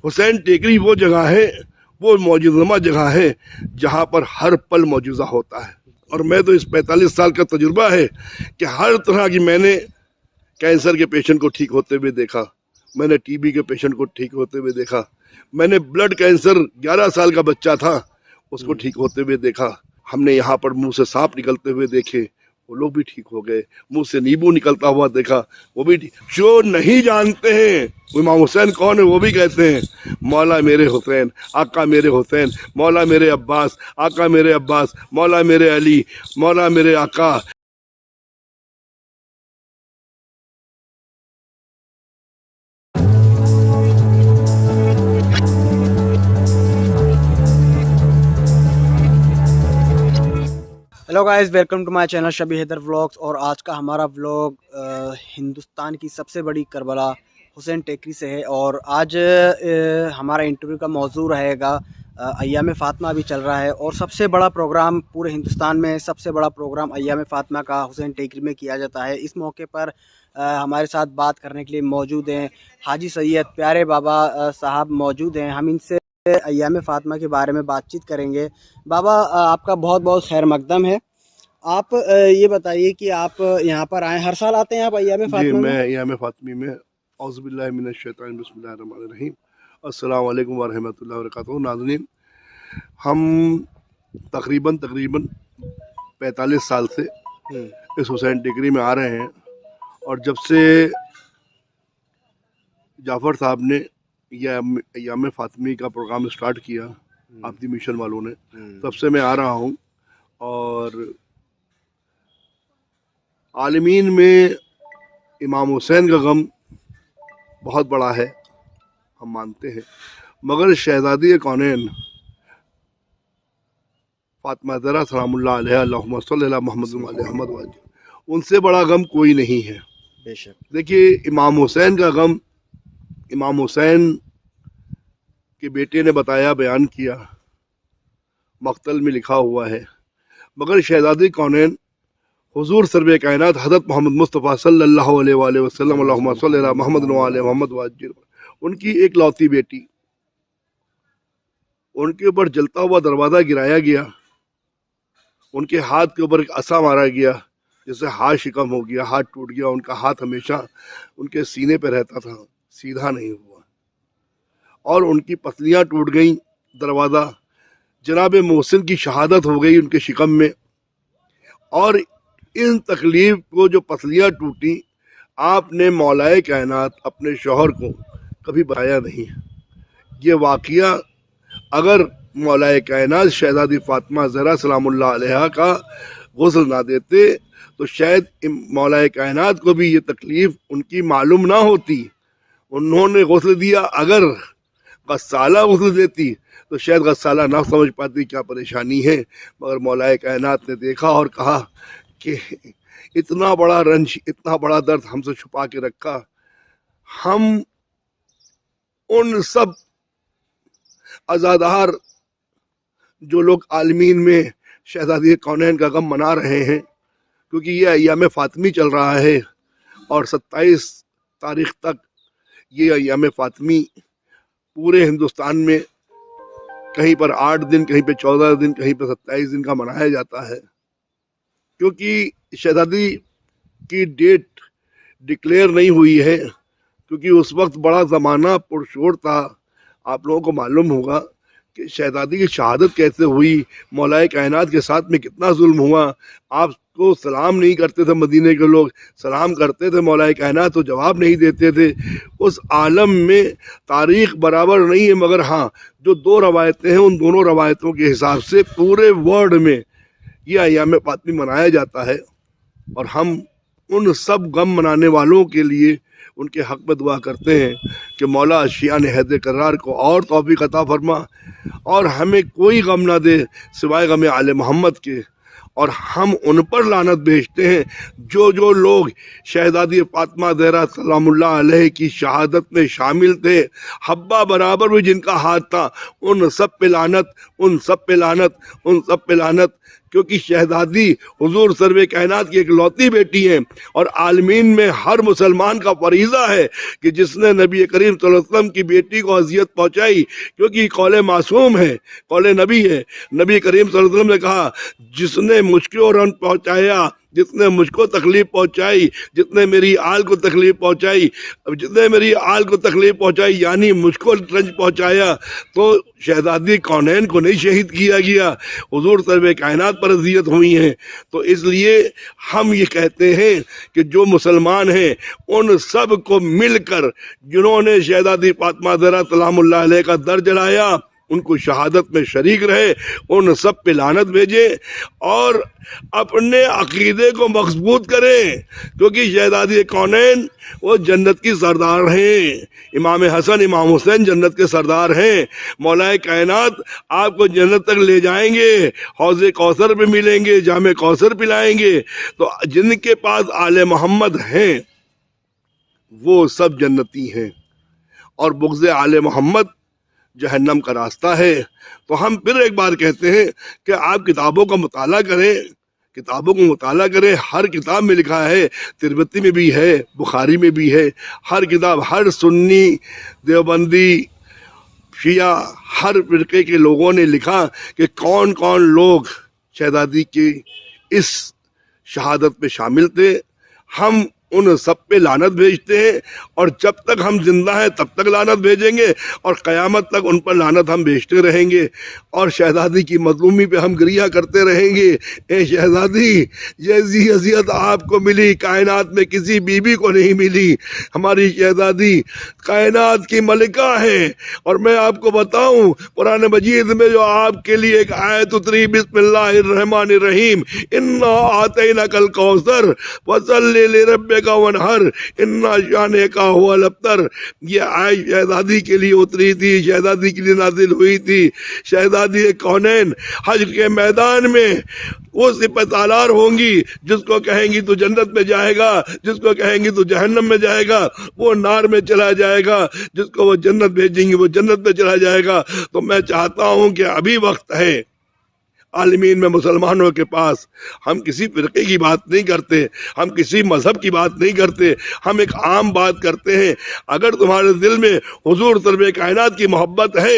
حسین ٹیکری وہ جگہ ہے، وہ معجزہ جگہ ہے جہاں پر ہر پل معجزہ ہوتا ہے. اور میں تو اس 45 سال کا تجربہ ہے کہ ہر طرح کی میں نے کینسر کے پیشنٹ کو ٹھیک ہوتے ہوئے دیکھا، میں نے ٹی بی کے پیشنٹ کو ٹھیک ہوتے ہوئے دیکھا، میں نے بلڈ کینسر 11 سال کا بچہ تھا اس کو ٹھیک ہوتے ہوئے دیکھا. ہم نے یہاں پر منہ سے سانپ نکلتے ہوئے دیکھے، وہ لوگ بھی ٹھیک ہو گئے. منہ سے نیبو نکلتا ہوا دیکھا، وہ بھی ٹھیک. جو نہیں جانتے ہیں امام حسین کون ہے وہ بھی کہتے ہیں مولا میرے حسین، آقا میرے حسین، مولا میرے عباس، آقا میرے عباس، مولا میرے علی، مولا میرے آقا. Hello guys, welcome to my channel Shabi Haider vlogs. اور آج کا ہمارا ولاگ ہندوستان کی سب سے بڑی کربلا حسین ٹیکری سے ہے. اور آج ہمارا انٹرویو کا موضوع رہے گا ایام فاطمہ بھی چل رہا ہے، اور سب سے بڑا پروگرام پورے ہندوستان میں، سب سے بڑا پروگرام ایام فاطمہ کا حسین ٹیکری میں کیا جاتا ہے. اس موقع پر ہمارے ساتھ بات کرنے کے لیے موجود ہیں حاجی سید پیارے بابا صاحب موجود ہیں. ہم ان سے ایام فاطمہ کے بارے میں بات چیت کریں گے. بابا آپ کا بہت بہت خیر مقدم ہے. آپ یہ بتائیے کہ آپ یہاں پر آئیں، ہر سال آتے ہیں آپ ایام جی فاطمہ میں ایام فاطمی میں اعوذ باللہ من الشیطان بسم اللہ الرحمن الرحیم. السلام علیکم ورحمۃ اللہ وبرکاتہ. ناظرین، ہم تقریباً 45 سال سے اس حسین ٹیکری میں آ رہے ہیں، اور جب سے جعفر صاحب نے یہ ایام فاطمی کا پروگرام سٹارٹ کیا آبدی مشن والوں نے، تب سے میں آ رہا ہوں. اور عالمین میں امام حسین کا غم بہت بڑا ہے، ہم مانتے ہیں، مگر شہزادی کونین فاطمہ زہرا سلام اللہ علیہ، اللہم صلی اللہ محمد علیہ محمد واجب، ان سے بڑا غم کوئی نہیں ہے. بے شک. دیکھیے، امام حسین کا غم امام حسین کے بیٹے نے بتایا، بیان کیا، مقتل میں لکھا ہوا ہے. مگر شہزادی کونین حضور سرور کائنات حضرت محمد مصطفیٰ صلی اللہ علیہ وآلہ وسلم، اللہم صلی اللہ محمد علیہ محمد واجب، ان کی ایک لوتی بیٹی، ان کے اوپر جلتا ہوا دروازہ گرایا گیا، ان کے ہاتھ کے اوپر ایک عصا مارا گیا، جس سے ہاتھ شکم ہو گیا، ہاتھ ٹوٹ گیا. ان کا ہاتھ ہمیشہ ان کے سینے پہ رہتا تھا، سیدھا نہیں ہوا، اور ان کی پسلیاں ٹوٹ گئیں. دروازہ جناب محسن کی شہادت ہو گئی ان کے شکم میں. اور ان تکلیف کو جو پسلیاں ٹوٹی، آپ نے مولائے کائنات اپنے شوہر کو کبھی بتایا نہیں. یہ واقعہ اگر مولائے کائنات شہزادی فاطمہ زہرا سلام اللہ علیہ کا غسل نہ دیتے تو شاید مولائے کائنات کو بھی یہ تکلیف ان کی معلوم نہ ہوتی. انہوں نے غسل دیا، اگر غسالہ غسل دیتی تو شاید غسالہ نہ سمجھ پاتی کیا پریشانی ہے. مگر مولائے کائنات نے دیکھا اور کہا کہ اتنا بڑا رنج، اتنا بڑا درد ہم سے چھپا کے رکھا. ہم ان سب عزادار جو لوگ عالمین میں شہزادی کونین کا غم منا رہے ہیں، کیونکہ یہ ایام فاطمی چل رہا ہے، اور 27 تاریخ تک یہ ایام فاطمی پورے ہندوستان میں کہیں پر 8 دن، کہیں پہ 14 دن، کہیں پہ 27 دن کا منایا جاتا ہے. کیونکہ شہزادی کی ڈیٹ ڈکلیئر نہیں ہوئی ہے، کیونکہ اس وقت بڑا زمانہ پرشور تھا. آپ لوگوں کو معلوم ہوگا کہ شہزادی کی شہادت کیسے ہوئی، مولائے کائنات کے ساتھ میں کتنا ظلم ہوا. آپ کو سلام نہیں کرتے تھے، مدینے کے لوگ سلام کرتے تھے، مولائے کائنات تو جواب نہیں دیتے تھے. اس عالم میں تاریخ برابر نہیں ہے، مگر ہاں جو 2 روایتیں ہیں، ان دونوں روایتوں کے حساب سے پورے ورلڈ میں یہ ایام فاطمی منایا جاتا ہے. اور ہم ان سب غم منانے والوں کے لیے ان کے حق میں دعا کرتے ہیں کہ مولا شیعان حیدر کرار کو اور توفیق عطا فرما، اور ہمیں کوئی غم نہ دے سوائے غم آل محمد کے. اور ہم ان پر لعنت بھیجتے ہیں جو لوگ شہزادی فاطمہ زہرا سلام اللہ علیہ کی شہادت میں شامل تھے، حبہ برابر بھی جن کا ہاتھ تھا، ان سب پہ لعنت، ان سب پہ لعنت، ان سب پہ لعنت. کیونکہ شہزادی حضور سرور کائنات کی ایک لوتی بیٹی ہیں، اور عالمین میں ہر مسلمان کا فریضہ ہے کہ جس نے نبی کریم صلی اللہ علیہ وسلم کی بیٹی کو اذیت پہنچائی، کیونکہ یہ قول معصوم ہے، قول نبی ہے، نبی کریم صلی اللہ علیہ وسلم نے کہا جس نے مجھ کو رن پہنچایا، جس نے مجھ کو تکلیف پہنچائی، جس نے میری آل کو تکلیف پہنچائی، جس نے میری آل کو تکلیف پہنچائی یعنی مجھ کو رنج پہنچایا، تو شہزادی کونین کو نہیں شہید کیا گیا، حضور سرور کائنات پر اذیت ہوئی ہیں۔ تو اس لیے ہم یہ کہتے ہیں کہ جو مسلمان ہیں ان سب کو مل کر جنہوں نے شہزادی فاطمہ زہرا سلام اللہ علیہ کا در جلایا ان کو شہادت میں شریک رہے، ان سب پہ لعنت بھیجیں اور اپنے عقیدے کو مضبوط کریں، کیونکہ شہزادی کونین وہ جنت کی سردار ہیں، امام حسن امام حسین جنت کے سردار ہیں، مولا کائنات آپ کو جنت تک لے جائیں گے، حوض کوثر پہ ملیں گے، جام کوثر پلائیں گے۔ تو جن کے پاس آل محمد ہیں وہ سب جنتی ہیں، اور بغض آل محمد جہنم کا راستہ ہے۔ تو ہم پھر ایک بار کہتے ہیں کہ آپ کتابوں کا مطالعہ کریں، کتابوں کو مطالعہ کریں، ہر کتاب میں لکھا ہے، ترمذی میں بھی ہے، بخاری میں بھی ہے، ہر کتاب، ہر سنی دیوبندی شیعہ ہر فرقے کے لوگوں نے لکھا کہ کون کون لوگ شہزادی کی اس شہادت پہ شامل تھے۔ ہم ان سب پہ لعنت بھیجتے ہیں، اور جب تک ہم زندہ ہیں تب تک لعنت بھیجیں گے، اور قیامت تک ان پر لعنت ہم بھیجتے رہیں گے، اور شہزادی کی مظلومی پہ ہم گریہ کرتے رہیں گے۔ اے شہزادی، جیسی اذیت آپ کو ملی کائنات میں کسی بیوی کو نہیں ملی۔ ہماری شہزادی کائنات کی ملکہ ہے، اور میں آپ کو بتاؤں قرآن مجید میں جو آپ کے لیے ایک آیت اتری، بسم اللہ الرحمن الرحیم، انا آتیناک الکوثر فصلی لربک وانحر انا شانئک هو الابتر، یہ آیت شہزادی کے لیے اتری تھی، شہزادی کے لیے نازل ہوئی تھی۔ شہزادی کونین حج کے میدان میں وہ سپہ سالار ہوں گی، جس کو کہیں گی تو جنت میں جائے گا، جس کو کہیں گی تو جہنم میں جائے گا، وہ نار میں چلا جائے گا، جس کو وہ جنت بھیجیں گی وہ جنت میں چلا جائے گا۔ تو میں چاہتا ہوں کہ ابھی وقت ہے عالمین میں مسلمانوں کے پاس، ہم کسی فرقے کی بات نہیں کرتے، ہم کسی مذہب کی بات نہیں کرتے، ہم ایک عام بات کرتے ہیں۔ اگر تمہارے دل میں حضور سرور کائنات کی محبت ہے،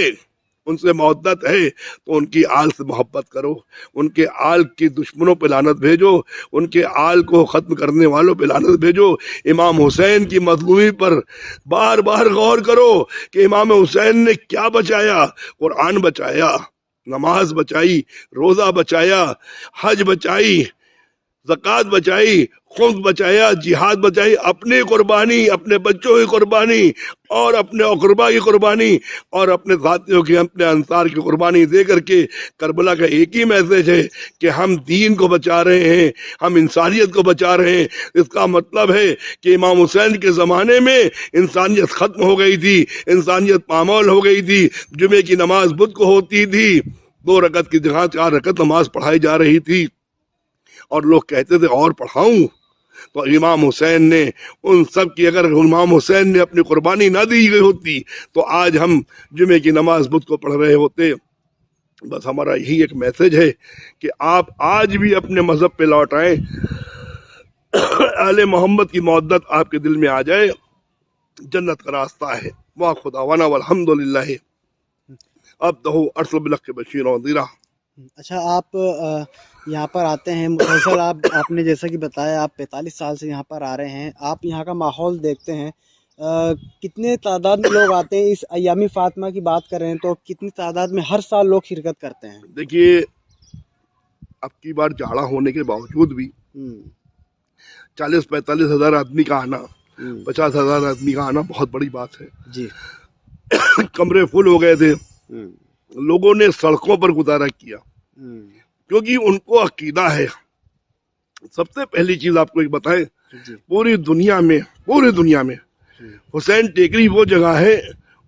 ان سے محبت ہے، تو ان کی آل سے محبت کرو، ان کے آل کی دشمنوں پہ لعنت بھیجو، ان کے آل کو ختم کرنے والوں پہ لعنت بھیجو۔ امام حسین کی مظلومی پر بار بار غور کرو کہ امام حسین نے کیا بچایا، قرآن بچایا، نماز بچائی، روزہ بچایا، حج بچائی، زکوٰۃ بچائی، خمس بچایا، جہاد بچائی، اپنی قربانی، اپنے بچوں کی قربانی، اور اپنے اقربا کی قربانی، اور اپنے ساتھیوں کی، اپنے انصار کی قربانی دے کر کے کربلا کا ایک ہی میسج ہے کہ ہم دین کو بچا رہے ہیں، ہم انسانیت کو بچا رہے ہیں۔ اس کا مطلب ہے کہ امام حسین کے زمانے میں انسانیت ختم ہو گئی تھی، انسانیت پامال ہو گئی تھی، جمعے کی نماز بدھ کو ہوتی تھی، 2 رکعت کی جگہ 4 رکعت نماز پڑھائی جا رہی تھی، اور لوگ کہتے تھے اور پڑھاؤں۔ تو امام حسین نے ان سب کی، اگر امام حسین نے اپنی قربانی نہ دی گئی ہوتی تو آج ہم جمعے کی نماز بدھ کو پڑھ رہے ہوتے۔ بس ہمارا یہی ایک میسج ہے کہ آپ آج بھی اپنے مذہب پہ لوٹ آئیں، اہل محمد کی محبت آپ کے دل میں آ جائے، جنت کا راستہ ہے۔ واہ خدا وانا والحمد للہ اب تو ارسل بالحق بشیر و نذیرا۔ اچھا، آپ یہاں پر آتے ہیں مسلسل، آپ نے جیسا کہ بتایا آپ 45 سال سے یہاں پر آ رہے ہیں، آپ یہاں کا ماحول دیکھتے ہیں، کتنے تعداد میں لوگ آتے ہیں؟ اس ایام فاطمہ کی بات کر رہے ہیں تو کتنی تعداد میں ہر سال لوگ شرکت کرتے ہیں؟ دیکھیے، اب کی بار جاڑا ہونے کے باوجود بھی 40-45 ہزار آدمی کا آنا، 50 ہزار آدمی کا آنا بہت بڑی بات ہے جی۔ کمرے فل ہو گئے تھے، لوگوں نے سڑکوں پر گزارا کیا، کیونکہ ان کو عقیدہ ہے۔ سب سے پہلی چیز آپ کو ایک بتائیں، پوری دنیا میں حسین ٹیکری وہ جگہ ہے،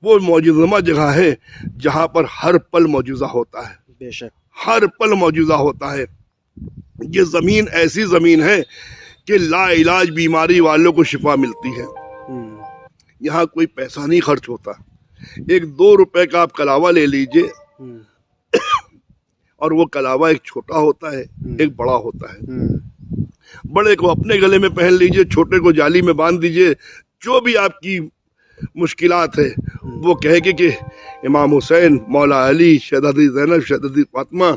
وہ معجزہ جگہ ہے جہاں پر ہر پل معجزہ ہوتا ہے، بے شک ہر پل معجزہ ہوتا ہے۔ یہ زمین ایسی زمین ہے کہ لا علاج بیماری والوں کو شفا ملتی ہے، یہاں کوئی پیسہ نہیں خرچ ہوتا۔ 1-2 روپے کا آپ کلاوہ لے لیجئے اور وہ کلاوا ایک چھوٹا ہوتا ہے ایک بڑا ہوتا ہے. بڑے کو اپنے گلے میں پہن لیجئے, چھوٹے کو جالی میں باندھ دیجئے. جو بھی آپ کی مشکلات ہے وہ کہے کہ امام حسین, مولا علی, شہزادی زینب, شہزادی فاطمہ,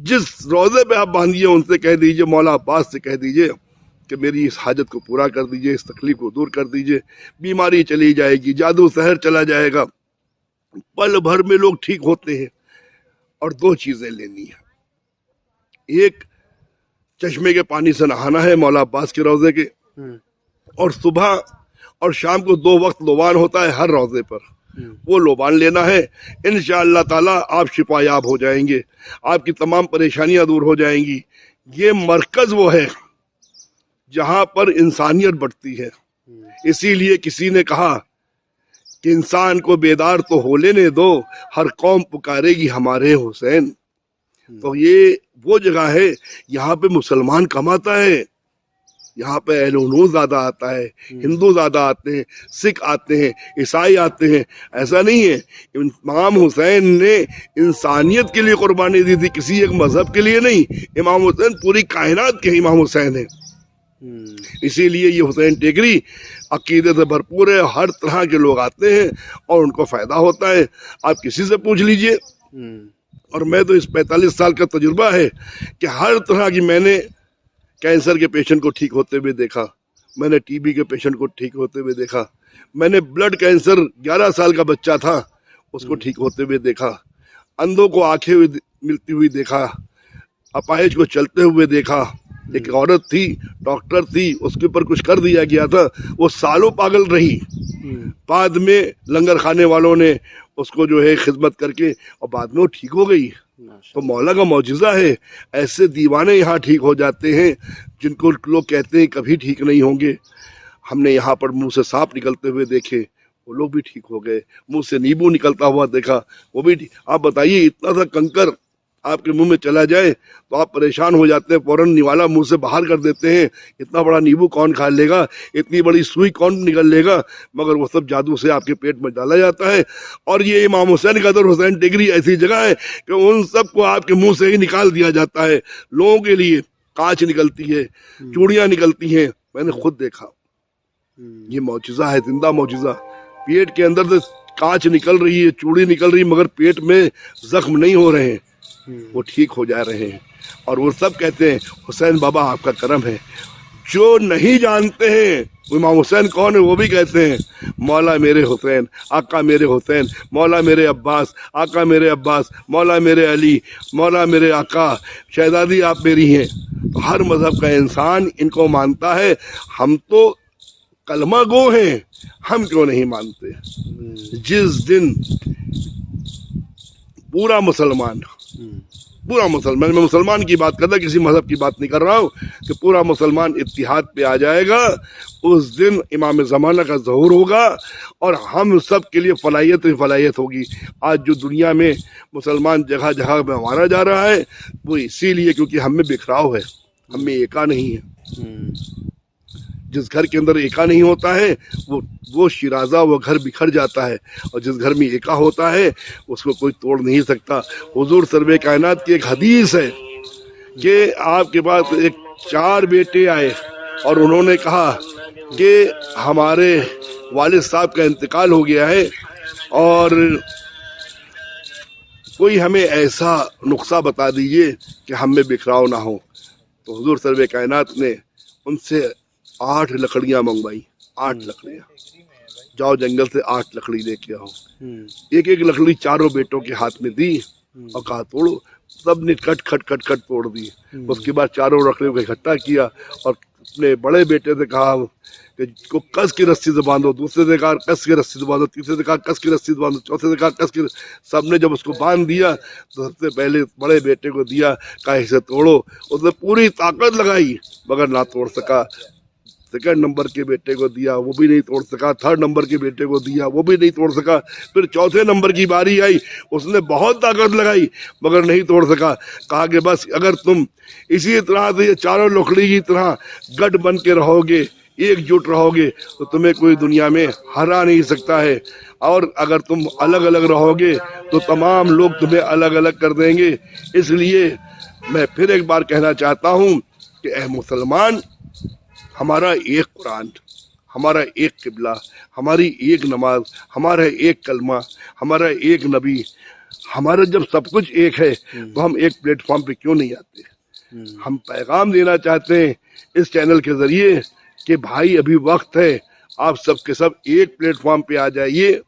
جس روزے پہ آپ باندھیے ان سے کہہ دیجئے, مولا عباس سے کہہ دیجئے کہ میری اس حاجت کو پورا کر دیجئے, اس تکلیف کو دور کر دیجئے. بیماری چلی جائے گی, جادو سحر چلا جائے گا, پل بھر میں لوگ ٹھیک ہوتے ہیں. اور 2 چیزیں لینی ہیں. ایک چشمے کے پانی سے نہانا ہے مولا عباس کے روزے کے, اور صبح اور شام کو 2 وقت لوبان ہوتا ہے ہر روزے پر, وہ لوبان لینا ہے. انشاءاللہ تعالی آپ شفا یاب ہو جائیں گے, آپ کی تمام پریشانیاں دور ہو جائیں گی. یہ مرکز وہ ہے جہاں پر انسانیت بڑھتی ہے. اسی لیے کسی نے کہا کہ انسان کو بیدار تو ہو لینے دو, ہر قوم پکارے گی ہمارے حسین. تو یہ وہ جگہ ہے یہاں پہ مسلمان کم آتا ہے, یہاں پہ اہل عنو زیادہ آتا ہے, ہندو زیادہ آتے ہیں, سکھ آتے ہیں, عیسائی آتے ہیں. ایسا نہیں ہے. امام حسین نے انسانیت کے لیے قربانی دی تھی, کسی ایک مذہب کے لیے نہیں. امام حسین پوری کائنات کے امام حسین ہیں. اسی لیے یہ حسین ٹیکری عقیدے سے بھرپور ہے, ہر طرح کے لوگ آتے ہیں اور ان کو فائدہ ہوتا ہے. آپ کسی سے پوچھ لیجئے. اور میں تو اس 45 سال کا تجربہ ہے کہ ہر طرح کی, میں نے کینسر کے پیشنٹ کو ٹھیک ہوتے ہوئے دیکھا, میں نے ٹی بی کے پیشنٹ کو ٹھیک ہوتے ہوئے دیکھا, میں نے بلڈ کینسر 11 سال کا بچہ تھا اس کو ٹھیک ہوتے ہوئے دیکھا, اندھوں کو آنکھیں ملتی ہوئی دیکھا, اپاہج کو چلتے ہوئے دیکھا. ایک عورت تھی, ڈاکٹر تھی, اس کے اوپر کچھ کر دیا گیا تھا, وہ سالوں پاگل رہی. بعد میں لنگر خانے والوں نے اس کو جو ہے خدمت کر کے اور بعد میں وہ ٹھیک ہو گئی. تو مولا کا معجزہ ہے. ایسے دیوانے یہاں ٹھیک ہو جاتے ہیں جن کو لوگ کہتے ہیں کبھی ٹھیک نہیں ہوں گے. ہم نے یہاں پر منہ سے سانپ نکلتے ہوئے دیکھے, وہ لوگ بھی ٹھیک ہو گئے. منہ سے نیبو نکلتا ہوا دیکھا, وہ بھی ٹھیک. آپ بتائیے اتنا سا کنکر آپ کے منہ میں چلا جائے تو آپ پریشان ہو جاتے ہیں, فوراً نوالا منہ سے باہر کر دیتے ہیں. اتنا بڑا نیبو کون کھا لے گا, اتنی بڑی سوئی کون نکل لے گا, مگر وہ سب جادو سے آپ کے پیٹ میں ڈالا جاتا ہے. اور یہ امام حسین کا در حسین ٹیکری ایسی جگہ ہے کہ ان سب کو آپ کے منہ سے ہی نکال دیا جاتا ہے. لوگوں کے لیے کانچ نکلتی ہے, چوڑیاں نکلتی ہیں, میں نے خود دیکھا. یہ معجزہ ہے, زندہ معجزہ. پیٹ کے اندر سے کانچ نکل رہی ہے, چوڑی نکل رہی, مگر پیٹ میں زخم نہیں ہو رہے ہیں, وہ ٹھیک ہو جا رہے ہیں. اور وہ سب کہتے ہیں حسین بابا آپ کا کرم ہے. جو نہیں جانتے ہیں امام حسین کون ہے وہ بھی کہتے ہیں مولا میرے حسین, آقا میرے حسین, مولا میرے عباس, آقا میرے عباس, مولا میرے علی, مولا میرے آقا, شہزادی آپ میری ہیں. تو ہر مذہب کا انسان ان کو مانتا ہے. ہم تو کلمہ گو ہیں, ہم کیوں نہیں مانتے؟ جس دن پورا مسلمان, میں مسلمان کی بات کرتا, کسی مذہب کی بات نہیں کر رہا ہوں, کہ پورا مسلمان اتحاد پہ آ جائے گا, اس دن امام زمانہ کا ظہور ہوگا اور ہم سب کے لیے فلاحیت ہی فلاحیت ہوگی. آج جو دنیا میں مسلمان جگہ جگہ میں مارا جا رہا ہے وہ اسی لیے کیونکہ ہم میں بکھراؤ ہے, ہم میں ایکا نہیں ہے. جس گھر کے اندر ایکا نہیں ہوتا ہے وہ شیرازہ, وہ گھر بکھر جاتا ہے. اور جس گھر میں ایکا ہوتا ہے اس کو کوئی توڑ نہیں سکتا. حضور سرور کائنات کی ایک حدیث ہے کہ آپ کے پاس 4 بیٹے آئے اور انہوں نے کہا کہ ہمارے والد صاحب کا انتقال ہو گیا ہے اور کوئی ہمیں ایسا نسخہ بتا دیجئے کہ ہم میں بکھراؤ نہ ہو. تو حضور سرور کائنات نے ان سے 8 لکڑیاں منگوائی. 8 لکڑیاں, جاؤ جنگل سے 8 لکڑی لے کے آؤ. ایک ایک لکڑی 4 بیٹوں کے ہاتھ میں دی اور کہا توڑو. سب نے کٹ کٹ کٹ کٹ توڑ دی. اس کے بعد 4 لکڑیوں کو اکٹھا کیا اور اپنے بڑے بیٹے سے کہا کہ کو کس کی رسی سے باندھو, دوسرے سے کہا کس کی رسی سے باندھو, تیسرے سے کہا کس کی رسی سے باندھو, چوتھے سے کہا کس کی. سب نے جب اس کو باندھ دیا تو سب سے پہلے بڑے بیٹے کو دیا, کہا اسے توڑو. اس نے پوری طاقت لگائی مگر نہ توڑ سکا. سیکنڈ نمبر کے بیٹے کو دیا, وہ بھی نہیں توڑ سکا. 3rd نمبر کے بیٹے کو دیا, وہ بھی نہیں توڑ سکا. پھر 4تھے نمبر کی باری آئی, اس نے بہت طاقت لگائی مگر نہیں توڑ سکا. کہا کہ بس اگر تم اسی طرح سے یہ 4 لکڑی کی طرح گڈ بن کے رہو گے, ایک جٹ رہو گے تو تمہیں کوئی دنیا میں ہرا نہیں سکتا ہے، اور اگر تم الگ الگ رہو گے تو تمام لوگ تمہیں الگ الگ کر دیں گے۔ اس لیے میں پھر ایک بار کہنا چاہتا ہوں کہ اے مسلمان، ہمارا ایک قرآن، ہمارا ایک قبلہ، ہماری ایک نماز، ہمارا ایک کلمہ، ہمارا ایک نبی، ہمارا جب سب کچھ ایک ہے تو ہم ایک پلیٹ فارم پہ کیوں نہیں آتے؟ ہم پیغام دینا چاہتے ہیں اس چینل کے ذریعے کہ بھائی ابھی وقت ہے، آپ سب کے سب ایک پلیٹ فارم پہ آ جائیے۔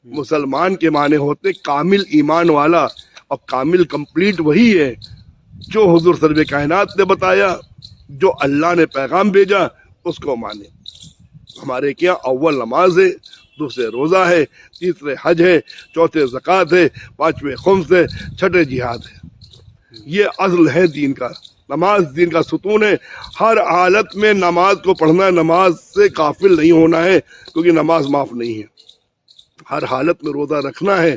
مسلمان کے معنی ہوتے کامل ایمان والا، اور کامل کمپلیٹ وہی ہے جو حضور سرور کائنات نے بتایا، جو اللہ نے پیغام بھیجا اس کو مانے۔ ہمارے کیا اول نماز ہے، دوسرے روزہ ہے، تیسرے حج ہے، چوتھے زکوٰۃ ہے، پانچویں خمس ہے، چھٹے جہاد ہے۔ یہ اصل ہے دین کا، نماز دین کا ستون ہے۔ ہر حالت میں نماز کو پڑھنا ہے، نماز سے غافل نہیں ہونا ہے، کیونکہ نماز معاف نہیں ہے۔ ہر حالت میں روزہ رکھنا ہے،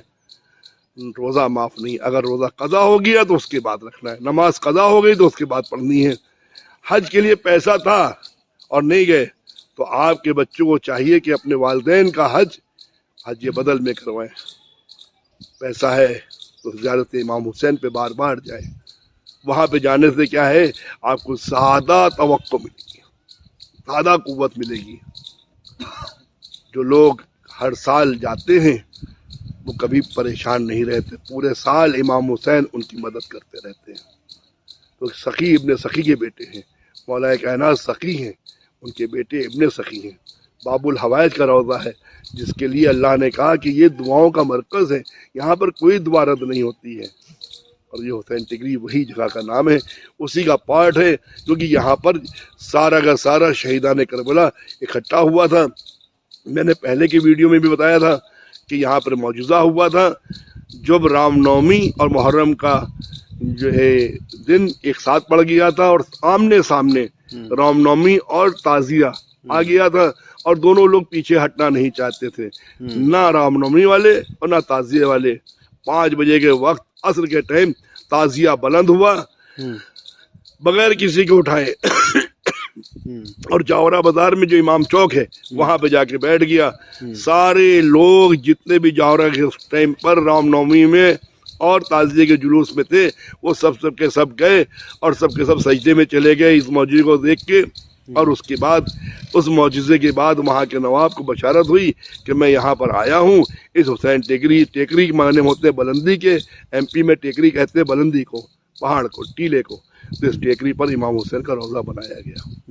روزہ معاف نہیں۔ اگر روزہ قضا ہو گیا تو اس کے بعد رکھنا ہے، نماز قضا ہو گئی تو اس کے بعد پڑھنی ہے۔ حج کے لیے پیسہ تھا اور نہیں گئے تو آپ کے بچوں کو چاہیے کہ اپنے والدین کا حج بدل میں کروائیں۔ پیسہ ہے تو زیارت امام حسین پہ بار بار جائیں، وہاں پہ جانے سے کیا ہے، آپ کو زیادہ توقع ملے گی، زیادہ قوت ملے گی۔ جو لوگ ہر سال جاتے ہیں وہ کبھی پریشان نہیں رہتے، پورے سال امام حسین ان کی مدد کرتے رہتے ہیں۔ تو سخی ابن سخی کے بیٹے ہیں، مولا کائنات سخی ہیں، ان کے بیٹے ابن سخی ہیں۔ باب الحوائج کا روضہ ہے جس کے لیے اللہ نے کہا کہ یہ دعاؤں کا مرکز ہے، یہاں پر کوئی دعا رد نہیں ہوتی ہے۔ اور یہ حسین ٹیکری وہی جگہ کا نام ہے، اسی کا پارٹ ہے، کیونکہ یہاں پر سارا کا سارا شہیدان کربلا اکٹھا ہوا تھا۔ میں نے پہلے کی ویڈیو میں بھی بتایا تھا کہ یہاں پر معجزہ ہوا تھا جب رام نومی اور محرم کا جو ہے دن ایک ساتھ پڑ گیا تھا، اور آمنے سامنے رام نومی اور تعزیہ آ گیا تھا، اور دونوں لوگ پیچھے ہٹنا نہیں چاہتے تھے، نہ رام نومی والے اور نہ تعزیہ والے۔ 5 بجے کے وقت عصر کے ٹائم تعزیہ بلند ہوا بغیر کسی کو اٹھائے، اور جاورا بازار میں جو امام چوک ہے وہاں پہ جا کے بیٹھ گیا۔ سارے لوگ جتنے بھی جاورا کے اس ٹائم پر رام نومی میں اور تعزیے کے جلوس میں تھے وہ سب کے سب گئے، اور سب کے سب سجدے میں چلے گئے اس معجزے کو دیکھ کے۔ اور اس کے بعد، اس معجزے کے بعد وہاں کے نواب کو بشارت ہوئی کہ میں یہاں پر آیا ہوں، اس حسین ٹیکری کے معنی ہوتے ہیں بلندی کے، ایم پی میں ٹیکری کہتے ہیں بلندی کو، پہاڑ کو، ٹیلے کو۔ تو اس ٹیکری پر امام حسین کا روضہ بنایا گیا۔